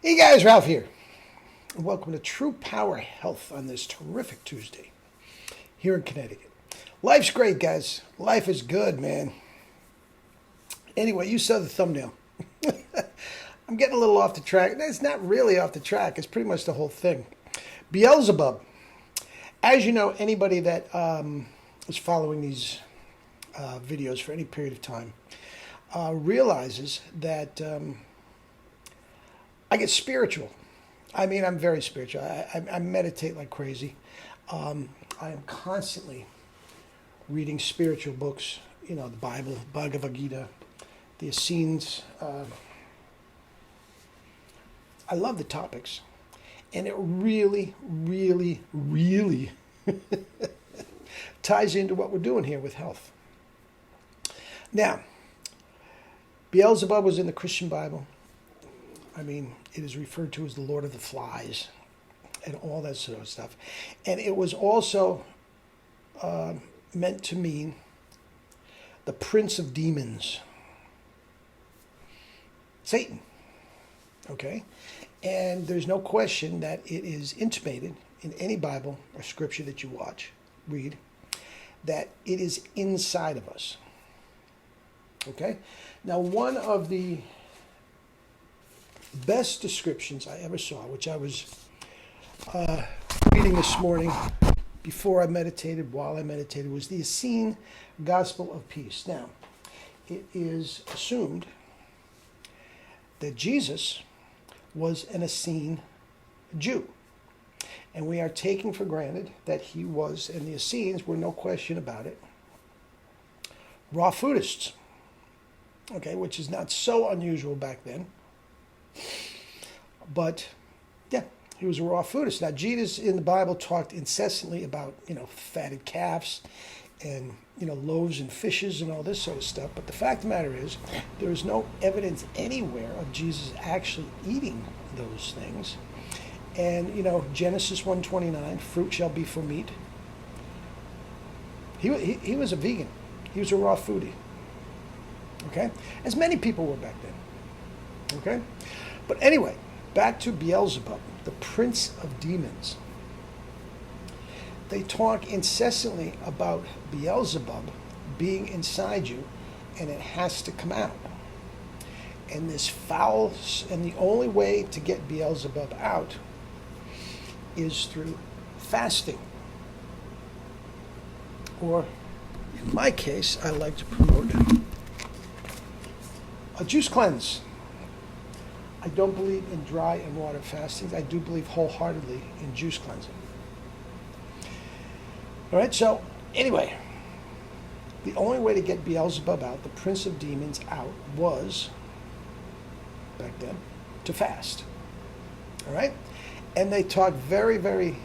Hey guys, Ralph here. And welcome to True Power Health on this terrific Tuesday here in Connecticut. Life's great, guys. Life is good, man. Anyway, you saw the thumbnail. I'm getting a little off the track. It's not really off the track. It's pretty much the whole thing. Beelzebub. As you know, anybody that is following these videos for any period of time realizes that I get spiritual. I mean, I'm very spiritual. I meditate like crazy. I am constantly reading spiritual books, you know, the Bible, Bhagavad Gita, the Essenes. I love the topics. And it really, really, really ties into what we're doing here with health. Now, Beelzebub was in the Christian Bible. I mean, it is referred to as the Lord of the Flies and all that sort of stuff. And it was also meant to mean the prince of demons, Satan. Okay? And there's no question that it is intimated in any Bible or scripture that you read, that it is inside of us. Okay? Now, one of the best descriptions I ever saw, which I was reading this morning before I meditated, while I meditated, was the Essene Gospel of Peace. Now, it is assumed that Jesus was an Essene Jew. And we are taking for granted that he was, and the Essenes were, no question about it, raw foodists. Okay, which is not so unusual back then. But, yeah, he was a raw foodist. Now, Jesus in the Bible talked incessantly about, fatted calves and, loaves and fishes and all this sort of stuff. But the fact of the matter is, there is no evidence anywhere of Jesus actually eating those things. And, Genesis 1:29, fruit shall be for meat. He was a vegan. He was a raw foodie. Okay? As many people were back then. Okay? But anyway, back to Beelzebub, the prince of demons. They talk incessantly about Beelzebub being inside you, and it has to come out. And this foul, and the only way to get Beelzebub out is through fasting. Or, in my case, I like to promote a juice cleanse. I don't believe in dry and water fasting. I do believe wholeheartedly in juice cleansing. All right, so anyway, the only way to get Beelzebub out, the prince of demons out, was, back then, to fast. All right? And they talk very, very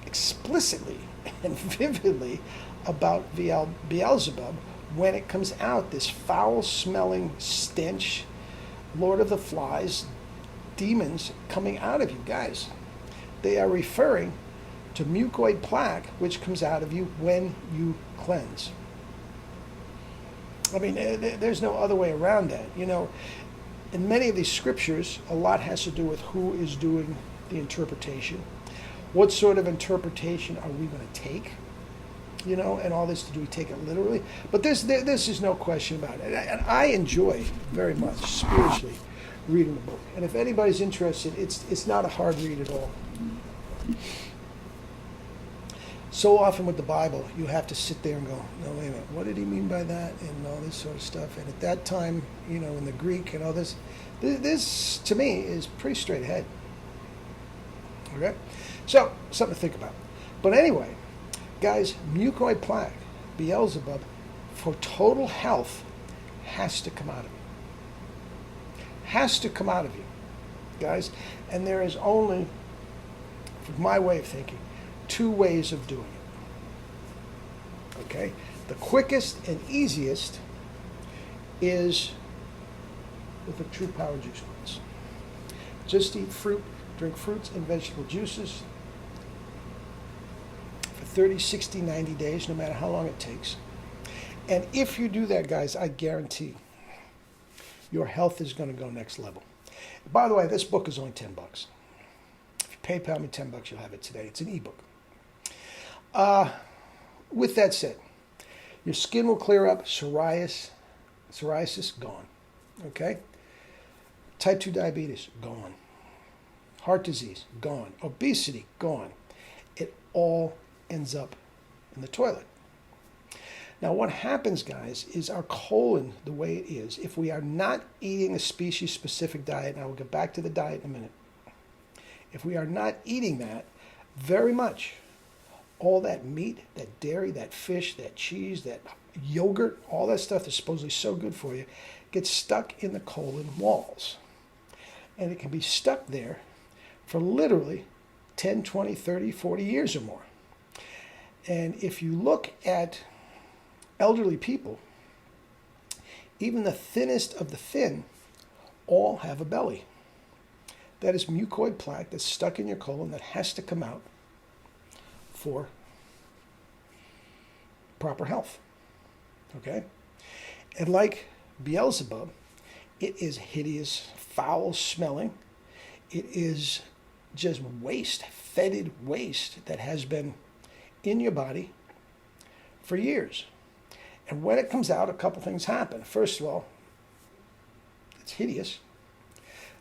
explicitly and vividly about Beelzebub when it comes out, this foul-smelling stench, Lord of the Flies, demons coming out of you. Guys, they are referring to mucoid plaque, which comes out of you when you cleanse. I mean, there's no other way around that. In many of these scriptures, a lot has to do with who is doing the interpretation. What sort of interpretation are we going to take? And all this, do we take it literally? But this is no question about it. And I enjoy very much, spiritually, reading the book. And if anybody's interested, it's not a hard read at all. So often with the Bible, you have to sit there and go, no, wait a minute, what did he mean by that? And all this sort of stuff. And at that time, in the Greek and all this to me is pretty straight ahead. Okay? So, something to think about. But anyway, guys, mucoid plaque, Beelzebub, for total health, has to come out of you. Has to come out of you, guys. And there is only, from my way of thinking, two ways of doing it. Okay? The quickest and easiest is with a True Power juice cleanse. Just eat fruit, drink fruits and vegetable juices for 30, 60, 90 days, no matter how long it takes. And if you do that, guys, I guarantee your health is going to go next level. By the way, this book is only $10. If you PayPal me $10, you'll have it today. It's an ebook. With that said, your skin will clear up. Psoriasis, gone. Okay? Type 2 diabetes, gone. Heart disease, gone. Obesity, gone. It all ends up in the toilet. Now, what happens, guys, is our colon, the way it is, if we are not eating a species-specific diet, and I will get back to the diet in a minute, if we are not eating that, very much all that meat, that dairy, that fish, that cheese, that yogurt, all that stuff that's supposedly so good for you, gets stuck in the colon walls. And it can be stuck there for literally 10, 20, 30, 40 years or more. And if you look at elderly people, even the thinnest of the thin, all have a belly. That is mucoid plaque that's stuck in your colon that has to come out for proper health. Okay? And like Beelzebub, it is hideous, foul smelling. It is just waste, fetid waste that has been in your body for years. And when it comes out, a couple things happen. First of all, it's hideous.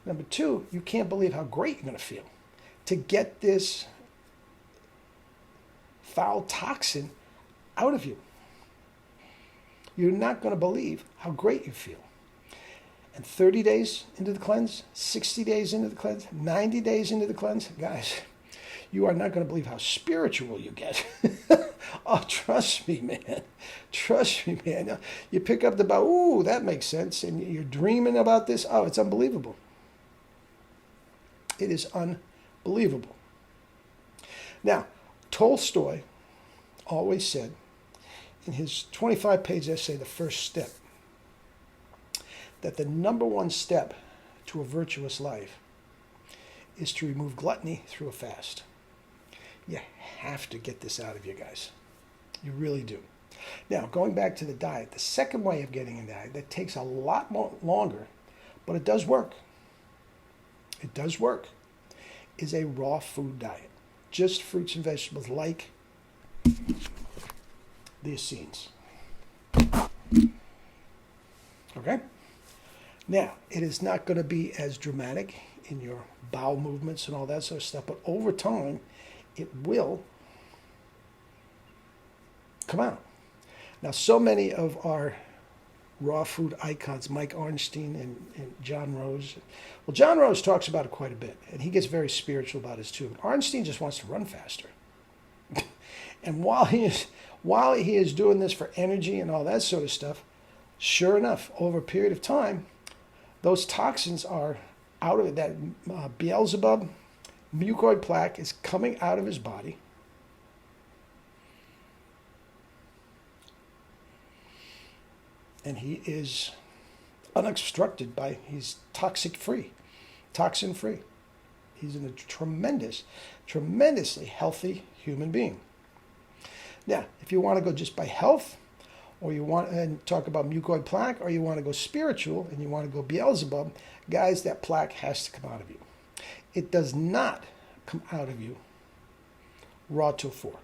Number two, you can't believe how great you're going to feel to get this foul toxin out of you. You're not going to believe how great you feel. And 30 days into the cleanse, 60 days into the cleanse, 90 days into the cleanse, guys, you are not going to believe how spiritual you get. Oh, trust me, man. Trust me, man. You pick up the bow, ooh, that makes sense, and you're dreaming about this. Oh, it's unbelievable. It is unbelievable. Now, Tolstoy always said in his 25-page essay, The First Step, that the number one step to a virtuous life is to remove gluttony through a fast. You have to get this out of you guys. You really do. Now, going back to the diet, the second way of getting a diet that takes a lot more longer, but it does work. It does work, is a raw food diet. Just fruits and vegetables like the Essenes. Okay? Now, it is not going to be as dramatic in your bowel movements and all that sort of stuff, but over time, it will come out. Now, so many of our raw food icons, Mike Ornstein and John Rose. Well, John Rose talks about it quite a bit, and he gets very spiritual about it too. Ornstein just wants to run faster. And while he is doing this for energy and all that sort of stuff, sure enough, over a period of time, those toxins are out of it. That Beelzebub mucoid plaque is coming out of his body. And he is unobstructed by, he's toxin-free. He's a tremendously healthy human being. Now, if you want to go just by health, or you want to talk about mucoid plaque, or you want to go spiritual and you want to go Beelzebub, guys, that plaque has to come out of you. It does not come out of you raw till 4.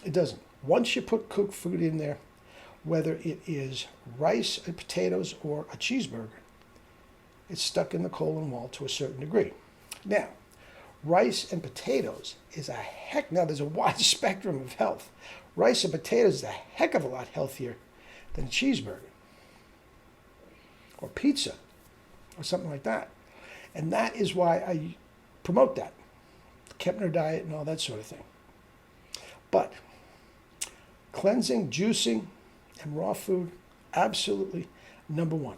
It doesn't. Once you put cooked food in there, whether it is rice and potatoes or a cheeseburger, it's stuck in the colon wall to a certain degree. Now, rice and potatoes is now there's a wide spectrum of health. Rice and potatoes is a heck of a lot healthier than a cheeseburger or pizza or something like that. And that is why I promote that, the Kepner diet and all that sort of thing. But cleansing, juicing, and raw food, absolutely number one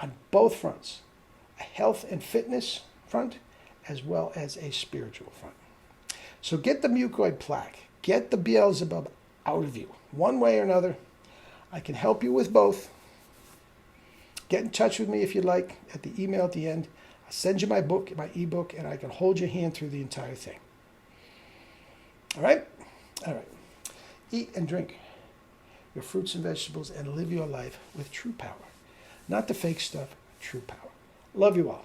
on both fronts, a health and fitness front as well as a spiritual front. So get the mucoid plaque, get the Beelzebub out of you. One way or another, I can help you with both. Get in touch with me if you'd like at the email at the end. I'll send you my book, my ebook, and I can hold your hand through the entire thing. All right? All right. Eat and drink your fruits and vegetables and live your life with true power. Not the fake stuff, true power. Love you all.